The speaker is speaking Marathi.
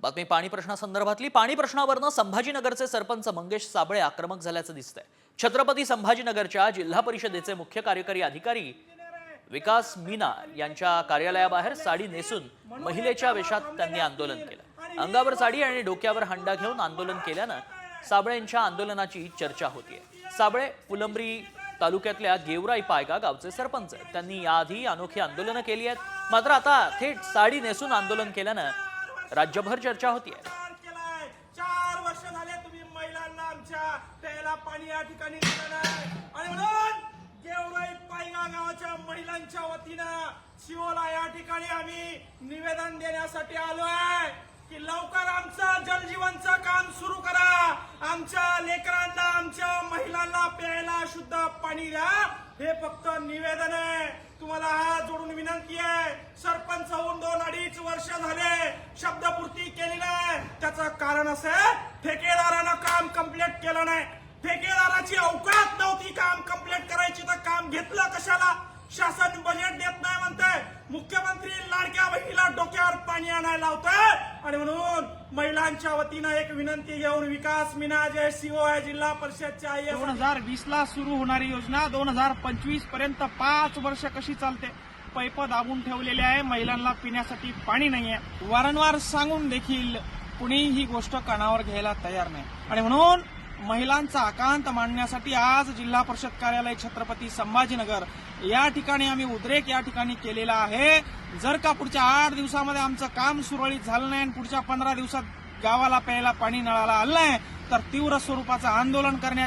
बातमी पाणी प्रश्नासंदर्भातली। पाणी प्रश्नावरनं संभाजीनगरचे सरपंच मंगेश साबळे आक्रमक झाल्याचं दिसतंय। छत्रपती संभाजीनगरच्या जिल्हा परिषदेचे मुख्य कार्यकारी अधिकारी विकास मीना यांच्या कार्यालयाबाहेर साडी नेसून महिलेच्या वेशात त्यांनी आंदोलन केलं। अंगावर साडी आणि डोक्यावर हंडा घेऊन आंदोलन केल्यानं साबळेंच्या आंदोलनाची चर्चा होतीये। साबळे फुलंब्री तालुक्यातल्या गेवराई पायगा गावचे सरपंच। त्यांनी याआधी अनोखी आंदोलनं केली आहेत, मात्र आता थेट साडी नेसून आंदोलन केल्यानं राज्यभर चर्चा होतीये। 4 वर्ष झाले तुम्ही महिलांना आमच्या प्यायला पाणी या ठिकाणी दिलं नाही आणि म्हणून गेवराई पायगा गावाच्या महिलांच्या वतीनं शिवोला या ठिकाणी आम्ही निवेदन देण्यासाठी आलोय की लवकर आमचं जलजीवनचं काम सुरू करा। आमच्या लेकरांना आमच्या महिलांना प्यायला शुद्ध पाणी द्या। हे फक्त निवेदन आहे। तुम्हाला हात जोडून विनंती आहे, सरपंच होऊन 2-2.5 वर्ष झाले शब्दपूर्ती केली नाही। त्याचं कारण असं आहे, ठेकेदारानं काम कंप्लीट केलं नाही। ठेकेदाराची अवकात नव्हती काम कंप्लीट करायची, तर काम घेतलं कशाला? शासन बजेट देत नाही म्हणतंय, मुख्यमंत्री लाडक्या बहिणीला डोक्यावर पाणी आणायला लावतोय आणि म्हणून महिलांच्या वतीनं एक विनंती घेऊन विकास मीना जे सीओ आहे जिल्हा परिषदच्या 2020 ला सुरू होणारी योजना 2025 पर्यंत 5 वर्ष कशी चालते? पाईप दाबून ठेवलेले आहे, महिलांना पिण्यासाठी पाणी नाहीये। वारंवार सांगून देखील कुणी ही गोष्ट कानावर घ्यायला तयार नाही आणि म्हणून महिलांचा आकांत मांडण्यासाठी आज जिल्हा परिषद कार्यालय छत्रपती संभाजीनगर या ठिकाणी आम्ही उद्रेक या ठिकाणी केलेला आहे। जर का पुढच्या 8 दिवसामध्ये आमचं काम सुरळीत झालं नाही आणि पुढच्या 15 दिवसात गावाला प्यायला पाणी नळाला आलं नाही तर तीव्र स्वरूपाचं आंदोलन करण्यात